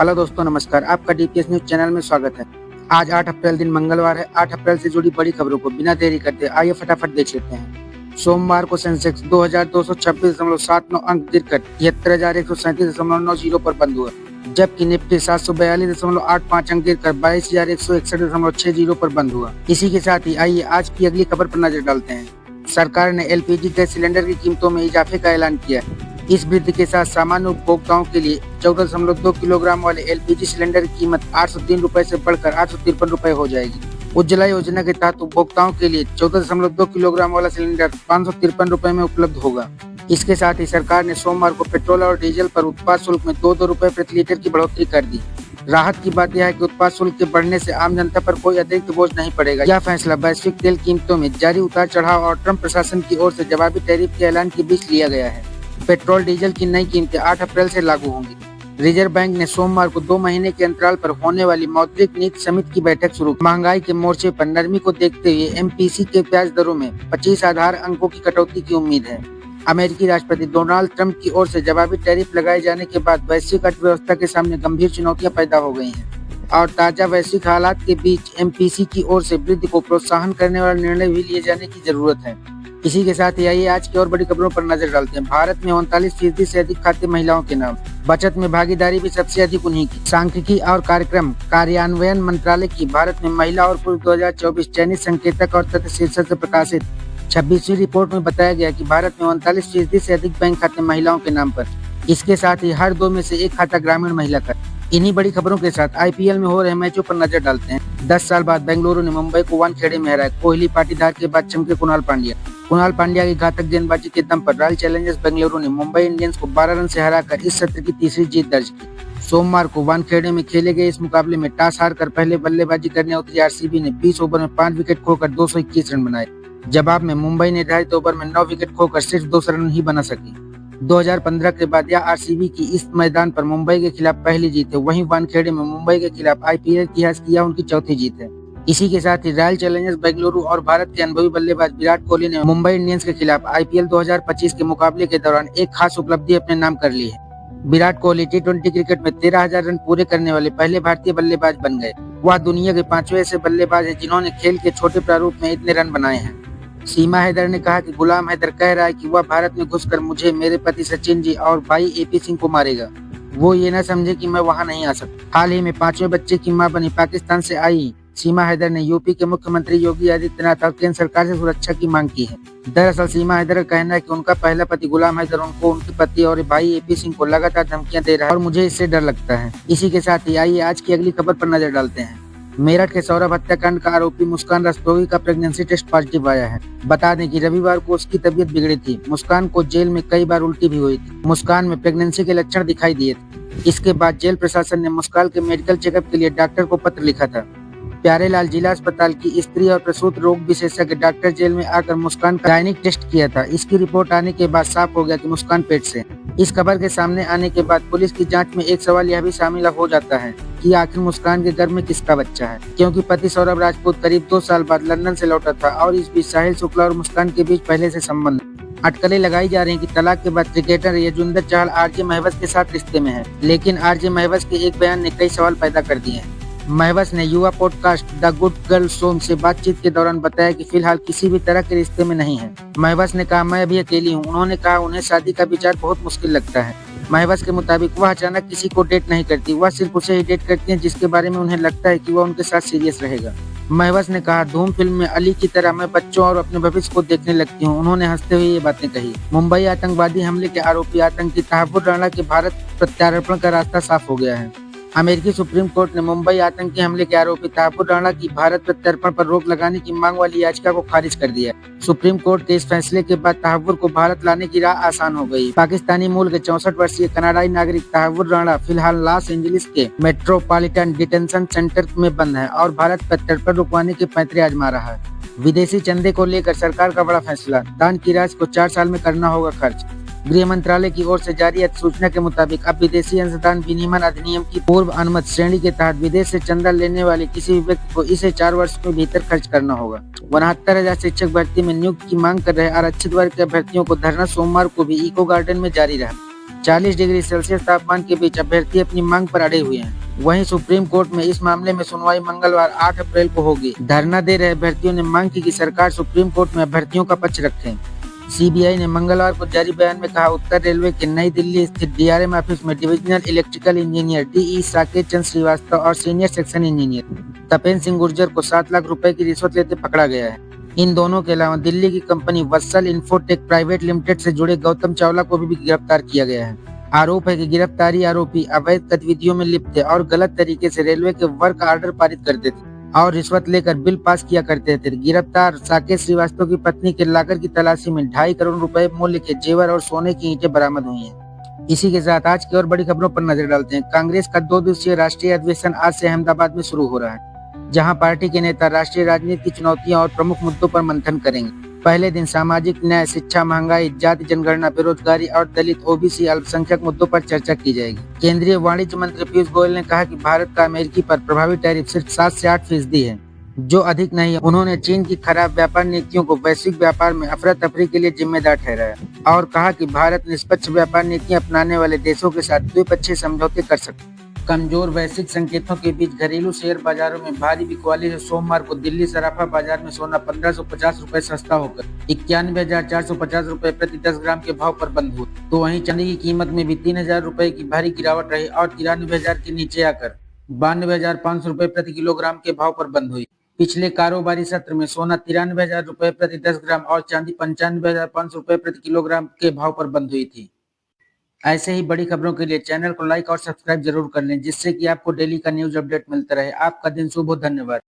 Hello दोस्तों, नमस्कार। आपका डीपीएस न्यूज चैनल में स्वागत है। आज 8 अप्रैल दिन मंगलवार है। 8 अप्रैल से जुड़ी बड़ी खबरों को बिना देरी करते आइए फटाफट देख लेते हैं। सोमवार को सेंसेक्स 2226.79 अंक गिरकर 73,137.90 पर बंद हुआ, जबकि निफ्टी 742.85 अंक गिरकर 22,161.60 पर बंद हुआ। इसी के साथ ही आइए आज की अगली खबर पर नजर डालते हैं। सरकार ने एलपीजी गैस सिलेंडर की कीमतों में इजाफे का ऐलान किया है। इस वृद्धि के साथ सामान्य उपभोक्ताओं के लिए 14.2 किलोग्राम वाले एलपीजी सिलेंडर की कीमत 803 रुपए से बढ़कर 853 रुपए हो जाएगी। उज्ज्वला योजना के तहत उपभोक्ताओं के लिए 14.2 किलोग्राम वाला सिलेंडर 553 रुपए में उपलब्ध होगा। इसके साथ ही सरकार ने सोमवार को पेट्रोल और डीजल पर उत्पाद शुल्क में 2 रुपए प्रति लीटर की बढ़ोतरी कर दी। राहत की बात यह है कि उत्पाद शुल्क के बढ़ने से आम जनता पर कोई अतिरिक्त बोझ नहीं पड़ेगा। यह फैसला वैश्विक तेल कीमतों में जारी उतार चढ़ाव और ट्रंप प्रशासन की ओर से जवाबी टैरिफ के ऐलान के बीच लिया गया है। पेट्रोल डीजल की नई कीमतें 8 अप्रैल से लागू होंगी। रिजर्व बैंक ने सोमवार को 2 महीने के अंतराल पर होने वाली मौद्रिक नीति समिति की बैठक शुरू की। महंगाई के मोर्चे पर नरमी को देखते हुए एमपीसी के ब्याज दरों में 25 आधार अंकों की कटौती की उम्मीद है। अमेरिकी राष्ट्रपति डोनाल्ड ट्रंप की ओर से जवाबी टैरिफ लगाए जाने के बाद वैश्विक अर्थव्यवस्था के सामने गंभीर चुनौतियां पैदा हो गई हैं और ताजा वैश्विक हालात के बीच एमपीसी की ओर से वृद्धि को प्रोत्साहन करने वाला निर्णय भी लिए जाने की जरूरत है। इसी के साथ ही आइए आज की और बड़ी खबरों पर नजर डालते हैं। भारत में 39% से अधिक खाते महिलाओं के नाम। बचत में भागीदारी भी सबसे अधिक उन्हीं की। सांख्यिकी और कार्यक्रम कार्यान्वयन मंत्रालय की भारत में महिला और पुरुष 2024 चयनित संकेतक और तथ्य शीर्षक से प्रकाशित 26वीं रिपोर्ट में बताया गया कि भारत में 39% से अधिक बैंक खाते महिलाओं के नाम पर। इसके साथ ही हर 2 में से 1 खाता ग्रामीण महिला का। इन्हीं बड़ी खबरों के साथ आईपीएल में हो रहे मैचों पर नजर डालते हैं। 10 साल बाद बेंगलुरु ने मुंबई को वानखेड़े में हराया। कोहली पाटीदार के बाद चमके कुणाल पांड्या की घातक गेंदबाजी के दम पर रॉयल चैलेंजर्स बेंगलुरु ने मुंबई इंडियंस को 12 रन से हराकर इस सत्र की तीसरी जीत दर्ज की। सोमवार को वानखेड़े में खेले गए इस मुकाबले में टॉस हारकर पहले बल्लेबाजी करने उतरी आरसीबी ने 20 ओवर में 5 विकेट खोकर 221 रन बनाए। जवाब में मुंबई ने 2.5 ओवर में 9 विकेट खोकर सिर्फ 2 रन ही बना सकी। 2015 के बाद यह आरसीबी की इस मैदान पर मुंबई के खिलाफ पहली जीत है। वहीं वानखेड़े में मुंबई के खिलाफ आईपीएल इतिहास की यह उनकी चौथी जीत है। इसी के साथ ही रॉयल चैलेंजर्स बेंगलुरु और भारत के अनुभवी बल्लेबाज विराट कोहली ने मुंबई इंडियंस के खिलाफ आईपीएल 2025 के मुकाबले के दौरान एक खास उपलब्धि अपने नाम कर ली है। विराट कोहली टी20 क्रिकेट में 13,000 रन पूरे करने वाले पहले भारतीय बल्लेबाज बन गए। वह दुनिया के 5वें ऐसे बल्लेबाज है जिन्होंने खेल के छोटे प्रारूप में इतने रन बनाए हैं। सीमा हैदर ने कहा कि गुलाम हैदर कह रहा है कि वह भारत में घुसकर मुझे, मेरे पति सचिन जी और भाई एपी सिंह को मारेगा। वो ये न समझे कि मैं वहां नहीं आ सकता। हाल ही में 5वें बच्चे की मां बनी पाकिस्तान से आई सीमा हैदर ने यूपी के मुख्यमंत्री योगी आदित्यनाथ और केंद्र सरकार से सुरक्षा की मांग की है। दरअसल सीमा हैदर का कहना है कि उनका पहला पति गुलाम हैदर उनको, उनके पति और भाई एपी सिंह को लगातार धमकियां दे रहा है और मुझे इससे डर लगता है। इसी के साथ ही आइए आज की अगली खबर पर नजर डालते हैं। मेरठ के सौरभ हत्याकांड का आरोपी मुस्कान रस्तोगी का प्रेगनेंसी टेस्ट पॉजिटिव आया है। बता दें कि रविवार को उसकी तबीयत बिगड़ी थी। मुस्कान को जेल में कई बार उल्टी भी हुई थी। मुस्कान में प्रेगनेंसी के लक्षण दिखाई दिए थे। इसके बाद जेल प्रशासन ने मुस्कान के मेडिकल चेकअप के लिए डॉक्टर को पत्र लिखा था। प्यारेलाल जिला अस्पताल की स्त्री और प्रसूत रोग विशेषज्ञ डॉक्टर जेल में आकर मुस्कान का गायनिक टेस्ट किया था। इसकी रिपोर्ट आने के बाद साफ हो गया कि मुस्कान पेट से। इस खबर के सामने आने के बाद पुलिस की जांच में एक सवाल यह भी शामिल हो जाता है कि आखिर मुस्कान के गर्भ में किसका बच्चा है, क्योंकि पति सौरभ राजपूत करीब 2 साल बाद लंदन से लौटा था और इस बीच साहिल शुक्ला और मुस्कान के बीच पहले से संबंध। अटकलें लगाई जा रही हैं कि तलाक के बाद क्रिकेटर युजवेंद्र चहल आरजे महवज के साथ रिश्ते में है, लेकिन आरजे महवज के एक बयान ने कई सवाल पैदा कर दिए हैं। महवज ने युवा podcast the good girl show से बातचीत के दौरान बताया कि फिलहाल किसी भी तरह के रिश्ते में नहीं है। महवज ने कहा, मैं अभी अकेली हूँ। उन्होंने कहा उन्हें शादी का विचार बहुत मुश्किल लगता है। महवज के मुताबिक वह अचानक किसी को डेट नहीं करती, वह सिर्फ उसे ही डेट करती है जिसके बारे में उन्हें लगता है कि वह उनके साथ सीरियस रहेगा। महवज ने कहा, धूम फिल्म में अली की तरह मैं बच्चों और अपने भविष्य को देखने लगती हूँ। उन्होंने हंसते हुए ये बातें कही। मुंबई आतंकवादी हमले के आरोपी आतंकी तहव्वुर राणा के भारत प्रत्यार्पण का रास्ता साफ हो गया है। अमेरिकी सुप्रीम कोर्ट ने मुंबई आतंकी हमले के आरोपी तहव्वुर राणा की भारत प्रत्यार्पण पर रोक लगाने की मांग वाली याचिका को खारिज कर दिया। सुप्रीम कोर्ट के इस फैसले के बाद तहव्वुर को भारत लाने की राह आसान हो गई। पाकिस्तानी मूल के 64 वर्षीय कनाडाई नागरिक तहव्वुर राणा फिलहाल लॉस एंजलिस के मेट्रोपॉलिटन डिटेंशन सेंटर में बंद है और भारत प्रत्यार्पण रुकवाने के पैंतरे आजमा रहा है। विदेशी चंदे को लेकर सरकार का बड़ा फैसला। दान की राशि को 4 साल में करना होगा खर्च। गृह मंत्रालय की ओर से जारी अधिसूचना के मुताबिक अब विदेशी अंशदान विनियमन अधिनियम की पूर्व अनुमत श्रेणी के तहत विदेश से चंदा लेने वाले किसी भी व्यक्ति को इसे 4 वर्ष के भीतर खर्च करना होगा। 69,000 शिक्षक भर्ती में नियुक्ति की मांग कर रहे आरक्षित वर्ग के अभ्यर्थियों को धरना सोमवार को भी इको गार्डन में जारी रहा। 40 डिग्री सेल्सियस तापमान के बीच अभ्यर्थी अपनी मांग पर अड़े हुए हैं। वहीं सुप्रीम कोर्ट में इस मामले में सुनवाई मंगलवार 8 अप्रैल को होगी। धरना दे रहे अभ्यर्थियों ने मांग की कि सरकार सुप्रीम कोर्ट में अभ्यर्थियों का पक्ष रखे। सीबीआई ने मंगलवार को जारी बयान में कहा, उत्तर रेलवे के नई दिल्ली स्थित डीआरएम ऑफिस में divisional electrical engineer DE Saket Chand Srivastava और senior section engineer Tapen Singh Gurjar को 7 लाख रुपए की रिश्वत लेते पकड़ा गया है। इन दोनों के अलावा दिल्ली की कंपनी वत्सल इन्फोटेक प्राइवेट लिमिटेड से जुड़े गौतम चावला को भी गिरफ्तार किया गया है। आरोप है कि गिरफ्तारी आरोपी अवैध गतिविधियों में लिप्त थे और गलत तरीके से रेलवे के वर्क आर्डर पारित करते थे और रिश्वत लेकर बिल पास किया करते थे। गिरफ्तार साकेत श्रीवास्तव की पत्नी के लाकर की तलाशी में 2.5 करोड़ रुपए मूल्य के जेवर और सोने की ईंटें बरामद हुई हैं। इसी के साथ आज की और बड़ी खबरों पर नजर डालते हैं। कांग्रेस का 2 दिवसीय राष्ट्रीय अधिवेशन आज से अहमदाबाद में शुरू हो रहा है, जहां पार्टी के नेता राष्ट्रीय राजनीति की चुनौतियां और प्रमुख मुद्दों पर मंथन करेंगे। पहले दिन सामाजिक न्याय, शिक्षा, महंगाई, जाति जनगणना, बेरोजगारी और दलित, ओबीसी, अल्पसंख्यक मुद्दों पर चर्चा की जाएगी। केंद्रीय वाणिज्य मंत्री पीयूष गोयल ने कहा कि भारत का अमेरिकी पर प्रभावी टैरिफ सिर्फ 7 से 8% है, जो अधिक नहीं है। उन्होंने चीन की खराब व्यापार नीतियों को वैश्विक व्यापार में अफरा तफरी के लिए जिम्मेदार ठहराया और कहा कि भारत निष्पक्ष व्यापार नीतियां अपनाने वाले देशों के साथ द्विपक्षीय समझौते कर सकते हैं। कमजोर वैश्विक संकेतों के बीच घरेलू शेयर बाजारों में भारी बिकवाली से सोमवार को दिल्ली सराफा बाजार में सोना 1550 रुपए सस्ता होकर 91,450 रुपए प्रति 10 ग्राम के भाव पर बंद हुआ। तो वहीं चांदी की कीमत में भी 3,000 रुपए की भारी गिरावट रही और 93,000 के नीचे आकर 92,500 रुपए प्रति किलोग्राम के भाव पर बंद हुई। पिछले कारोबारी सत्र में सोना 93,000 रुपए प्रति 10 ग्राम और चांदी 95,500 रुपए प्रति किलोग्राम के भाव पर बंद हुई थी। ऐसे ही बड़ी खबरों के लिए चैनल को लाइक और सब्सक्राइब जरूर कर लें, जिससे कि आपको डेली का न्यूज अपडेट मिलता रहे। आपका दिन शुभ हो। धन्यवाद।